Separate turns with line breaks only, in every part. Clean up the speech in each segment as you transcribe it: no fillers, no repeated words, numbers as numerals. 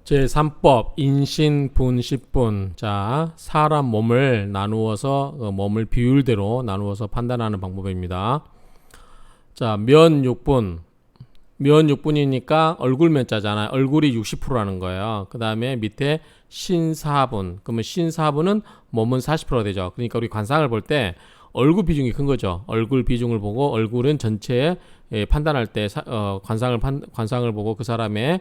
제3법 인신분식분. 자, 사람 몸을 나누어서 몸을 비율대로 나누어서 판단하는 방법입니다. 자, 면 6분. 면 6분이니까 얼굴 면자잖아요. 얼굴이 60%라는 거예요. 그 다음에 밑에 신4분. 그러면 신4분은 몸은 40%가 되죠. 그러니까 우리 관상을 볼 때 얼굴 비중이 큰 거죠. 얼굴 비중을 보고 얼굴은 전체에 판단할 때 관상을 보고 그 사람의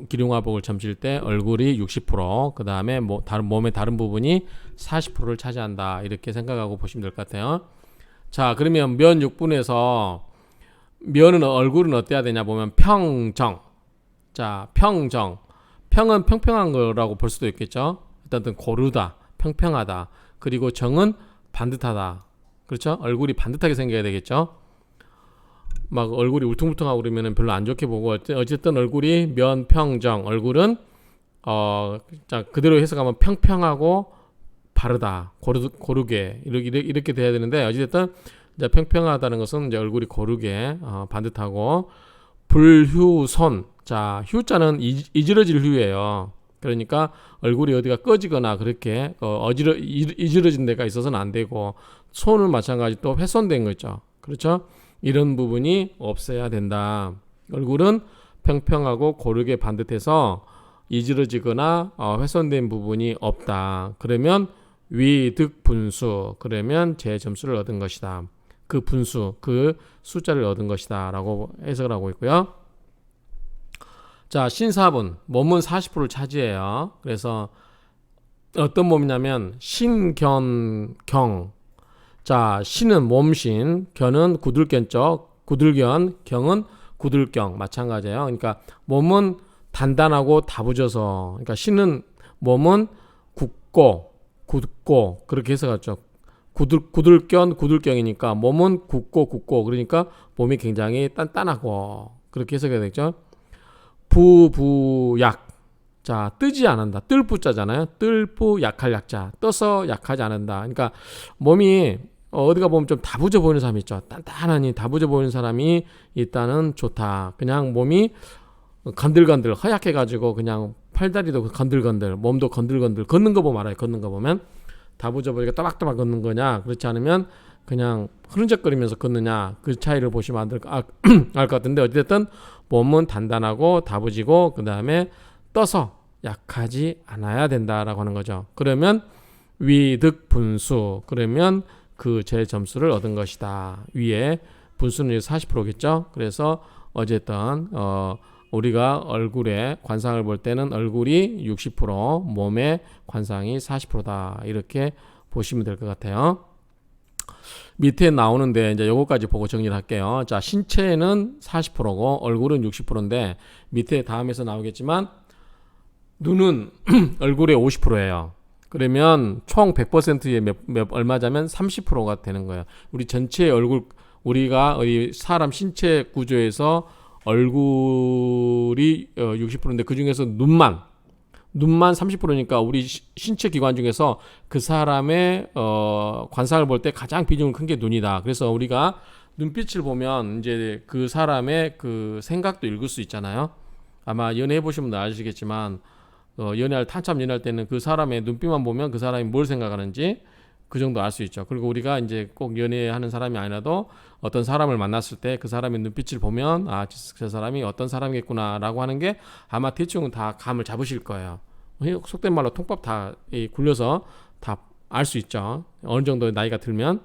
기륭화복을 점칠 때 얼굴이 60%, 그 다음에 몸의 다른 부분이 40%를 차지한다. 이렇게 생각하고 보시면 될 것 같아요. 자, 그러면 면 6분에서 얼굴은 어때야 되냐 보면 평정. 자, 평정. 평은 평평한 거라고 볼 수도 있겠죠. 일단 고르다, 평평하다. 그리고 정은 반듯하다. 그렇죠? 얼굴이 반듯하게 생겨야 되겠죠. 막 얼굴이 울퉁불퉁하고 그러면 별로 안 좋게 보고, 어쨌든 얼굴이 면평정. 얼굴은 자, 그대로 해석하면 평평하고 바르다, 고르게 이렇게 돼야 되는데, 어쨌든 이제 평평하다는 것은 이제 얼굴이 고르게 반듯하고, 불휴손. 자, 휴자는 이지러질 휴예요. 그러니까 얼굴이 어디가 꺼지거나 그렇게 이지러진 데가 있어서는 안 되고, 손은 마찬가지 또 훼손된 거 있죠. 그렇죠? 이런 부분이 없어야 된다. 얼굴은 평평하고 고르게 반듯해서 이지러지거나 훼손된 부분이 없다. 그러면 위득분수. 그러면 제 점수를 얻은 것이다. 그 분수, 그 숫자를 얻은 것이다 라고 해석을 하고 있고요. 자, 신사분. 몸은 40%를 차지해요. 그래서 어떤 몸이냐면 신견경. 자, 신은 몸신, 견은 구들견적, 구들견, 경은 구들경. 마찬가지예요. 그러니까 몸은 단단하고 다부져서, 그러니까 신은 몸은 굳고 그렇게 해석하죠. 구들경이니까 몸은 굳고 그러니까 몸이 굉장히 단단하고 그렇게 해석해야 되겠죠. 부약. 자, 뜨지 않는다. 뜰부자잖아요. 뜰부 약할 약자. 떠서 약하지 않는다. 그러니까 몸이 어디가 보면 좀 다부져 보이는 사람이 있죠. 단단하니 다부져 보이는 사람이 일단은 좋다. 그냥 몸이 건들건들 허약해가지고 그냥 팔다리도 건들건들, 몸도 건들건들, 걷는 거 보면 알아요. 걷는 거 보면 다부져 보니까 또박또박 걷는 거냐, 그렇지 않으면 그냥 흐른적거리면서 걷느냐, 그 차이를 보시면 알 것 같은데, 어쨌든 몸은 단단하고 다부지고 그 다음에 떠서 약하지 않아야 된다라고 하는 거죠. 그러면 위득분수. 그러면 그 제 점수를 얻은 것이다. 위에 분수는 40%겠죠. 그래서 어쨌든 우리가 얼굴에 관상을 볼 때는 얼굴이 60%, 몸의 관상이 40%다. 이렇게 보시면 될 것 같아요. 밑에 나오는데 이제 요거까지 보고 정리를 할게요. 자, 신체는 40%고 얼굴은 60%인데 밑에 다음에서 나오겠지만 눈은 얼굴의 50%예요. 그러면 총 100%의 얼마자면 30%가 되는 거예요. 우리 전체 얼굴, 우리가 사람 신체 구조에서 얼굴이 60%인데 그 중에서 눈만 30%니까 우리 신체 기관 중에서 그 사람의 관상을 볼 때 가장 비중이 큰 게 눈이다. 그래서 우리가 눈빛을 보면 이제 그 사람의 그 생각도 읽을 수 있잖아요. 아마 연애해 보시면 아시겠지만 한참 연애할 때는 그 사람의 눈빛만 보면 그 사람이 뭘 생각하는지 그 정도 알 수 있죠. 그리고 우리가 이제 꼭 연애하는 사람이 아니라도 어떤 사람을 만났을 때 그 사람의 눈빛을 보면 저 사람이 어떤 사람이겠구나라고 하는 게 아마 대충은 다 감을 잡으실 거예요. 속된 말로 통밥 다 굴려서 다 알 수 있죠. 어느 정도 나이가 들면.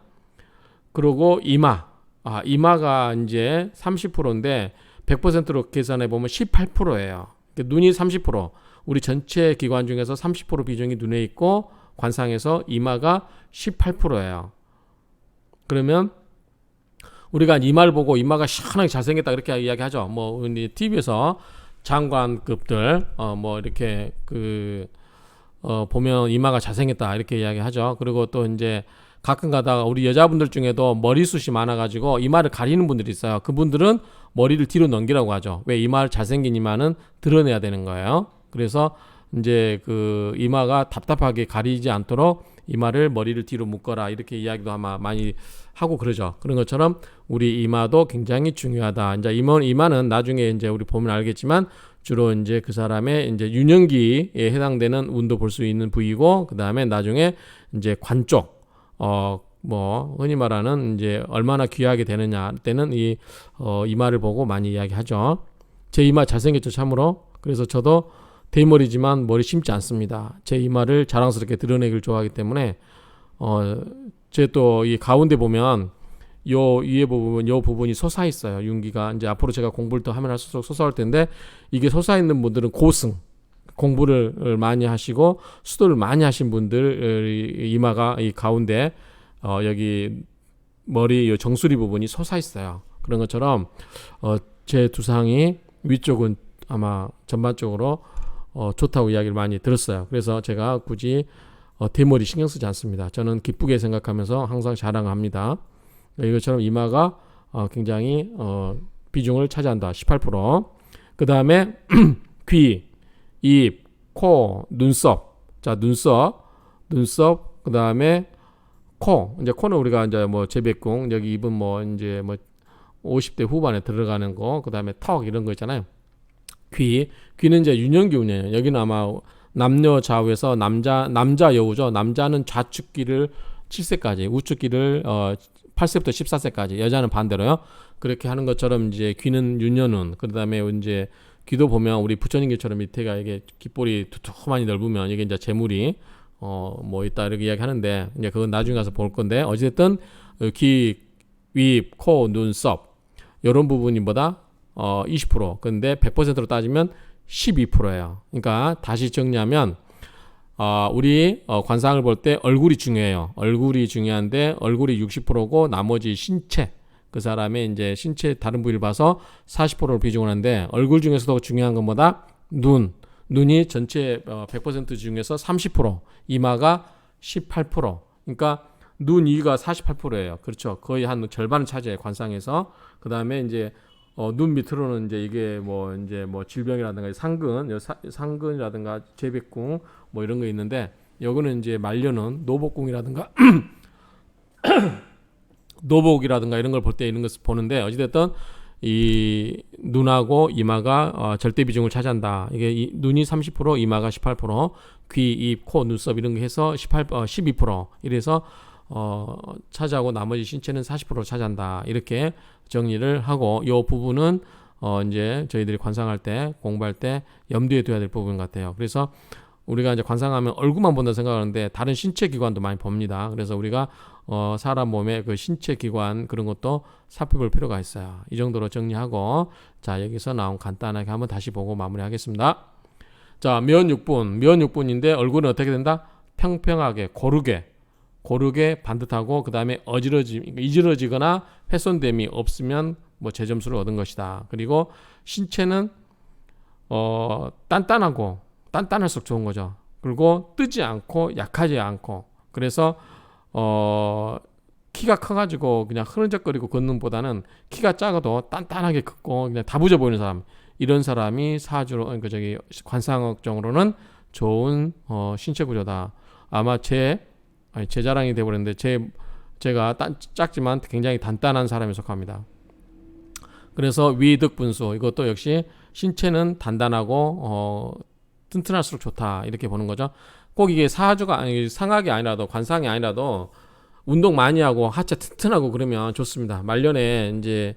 그리고 이마가 이제 30%인데 100%로 계산해 보면 18%예요. 눈이 30%. 우리 전체 기관 중에서 30% 비중이 눈에 있고 관상에서 이마가 18%예요. 그러면 우리가 이마를 보고 이마가 시원하게 잘생겼다 그렇게 이야기하죠. 뭐 TV에서 장관급들 뭐 이렇게 보면 이마가 잘생겼다 이렇게 이야기하죠. 그리고 또 이제 가끔 가다가 우리 여자분들 중에도 머리숱이 많아가지고 이마를 가리는 분들이 있어요. 그분들은 머리를 뒤로 넘기라고 하죠. 왜? 이마를 잘생긴 이마는 드러내야 되는 거예요. 그래서 이제 그 이마가 답답하게 가리지 않도록 이마를 머리를 뒤로 묶어라 이렇게 이야기도 아마 많이 하고 그러죠. 그런 것처럼 우리 이마도 굉장히 중요하다. 이제 이마는 나중에 이제 우리 보면 알겠지만 주로 이제 그 사람의 이제 유년기에 해당되는 운도 볼 수 있는 부위고, 그 다음에 나중에 이제 관 쪽, 뭐 흔히 말하는 이제 얼마나 귀하게 되느냐 때는 이 이마를 보고 많이 이야기하죠. 제 이마 잘생겼죠, 참으로. 그래서 저도 대머리지만 머리 심지 않습니다. 제 이마를 자랑스럽게 드러내길 좋아하기 때문에 제 또 이 가운데 보면 요 위에 부분, 요 부분이 솟아 있어요. 윤기가 이제 앞으로 제가 공부를 더 하면 할수록 솟아올 텐데, 이게 솟아 있는 분들은 고승, 공부를 많이 하시고 수도를 많이 하신 분들 이마가 이 가운데 여기 머리 요 정수리 부분이 솟아 있어요. 그런 것처럼 제 두상이 위쪽은 아마 전반적으로 좋다고 이야기를 많이 들었어요. 그래서 제가 굳이 대머리 신경 쓰지 않습니다. 저는 기쁘게 생각하면서 항상 자랑합니다. 이것처럼 이마가 굉장히 비중을 차지한다. 18%. 그 다음에 귀, 입, 코, 눈썹. 자, 눈썹, 그 다음에 코. 이제 코는 우리가 이제 뭐 제백궁, 여기 입은 뭐 이제 뭐 50대 후반에 들어가는 거, 그 다음에 턱 이런 거 있잖아요. 귀는 이제 유년기 운이에요. 여기는 아마 남녀 좌우에서 남자 여우죠. 남자는 좌측귀를 7세까지, 우측귀를 8세부터 14세까지, 여자는 반대로요. 그렇게 하는 것처럼 이제 귀는 유년운, 그 다음에 이제 귀도 보면 우리 부처님께처럼 밑에가 이게 귓볼이 두툼하니 넓으면 이게 이제 재물이 뭐 있다 이렇게 이야기하는데, 이제 그건 나중에 가서 볼 건데, 어쨌든 귀, 입, 코, 눈썹 이런 부분이 뭐다? 20%. 근데 100%로 따지면 12%예요. 그러니까 다시 정리하면 우리 관상을 볼 때 얼굴이 중요해요. 얼굴이 중요한데 얼굴이 60%고 나머지 신체, 그 사람의 이제 신체 다른 부위를 봐서 40%를 비중을 하는데, 얼굴 중에서도 중요한 건 뭐다? 눈이 전체 100% 중에서 30%, 이마가 18%. 그러니까 눈 위가 48%예요. 그렇죠. 거의 한 절반을 차지해 관상에서. 그 다음에 이제 눈 밑으로는 이제 이게 뭐 이제 뭐 질병이라든가 상근이라든가 제백궁 뭐 이런 거 있는데, 여기는 이제 말려는 노복궁이라든가 노복이라든가 이런 걸 볼 때 이런 것을 보는데, 어찌됐든 이 눈하고 이마가 절대 비중을 차지한다. 이게 눈이 30%, 이마가 18%, 귀, 입, 코, 눈썹 이런 게 해서 12%. 이래서 차지하고 나머지 신체는 40% 차지한다. 이렇게 정리를 하고, 이 부분은 이제 저희들이 관상할 때, 공부할 때 염두에 둬야 될 부분 같아요. 그래서 우리가 이제 관상하면 얼굴만 본다 생각하는데 다른 신체 기관도 많이 봅니다. 그래서 우리가 사람 몸의 그 신체 기관 그런 것도 살펴볼 필요가 있어요. 이 정도로 정리하고, 자, 여기서 나온 간단하게 한번 다시 보고 마무리하겠습니다. 자, 면육분인데 얼굴은 어떻게 된다? 평평하게 고르게 반듯하고, 그 다음에 이지러지거나 훼손됨이 없으면 뭐 제점수를 얻은 것이다. 그리고 신체는 단단할수록 좋은 거죠. 그리고 뜨지 않고 약하지 않고, 그래서 키가 커가지고 그냥 흐른적거리고 걷는 보다는 키가 작아도 단단하게 걷고 그냥 다부져 보이는 사람, 이런 사람이 사주로 관상학적으로는 좋은 신체 구조다. 아마 제 자랑이 돼버렸는데, 제가 작지만 굉장히 단단한 사람에 속합니다. 그래서 위득분수, 이것도 역시 신체는 단단하고 튼튼할수록 좋다 이렇게 보는 거죠. 꼭 이게 상학이 아니라도, 관상이 아니라도 운동 많이 하고 하체 튼튼하고 그러면 좋습니다. 말년에 이제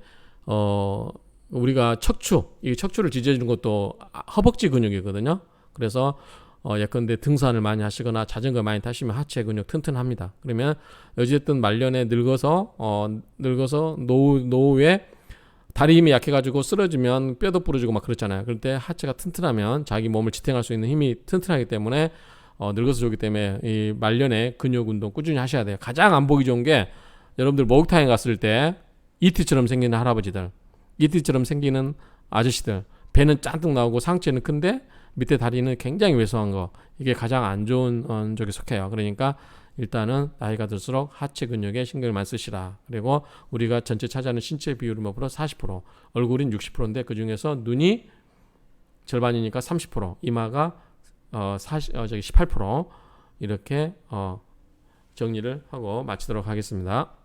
우리가 척추를 지지해주는 것도 허벅지 근육이거든요. 그래서 예컨대 등산을 많이 하시거나 자전거 많이 타시면 하체 근육 튼튼합니다. 그러면 어쨌든 말년에 늙어서 노후에 다리 힘이 약해가지고 쓰러지면 뼈도 부러지고 막 그렇잖아요. 그럴 때 하체가 튼튼하면 자기 몸을 지탱할 수 있는 힘이 튼튼하기 때문에 늙어서 좋기 때문에 이 말년에 근육 운동 꾸준히 하셔야 돼요. 가장 안 보기 좋은 게, 여러분들 목욕탕에 갔을 때 이티처럼 생기는 할아버지들, 이티처럼 생기는 아저씨들, 배는 짠뜩 나오고 상체는 큰데 밑에 다리는 굉장히 왜소한 거, 이게 가장 안 좋은 쪽에 속해요. 그러니까 일단은 나이가 들수록 하체 근육에 신경을 많이 쓰시라. 그리고 우리가 전체 차지하는 신체 비율은 뭐보다 40%, 얼굴은 60%인데 그 중에서 눈이 절반이니까 30%, 이마가 18% 이렇게 정리를 하고 마치도록 하겠습니다.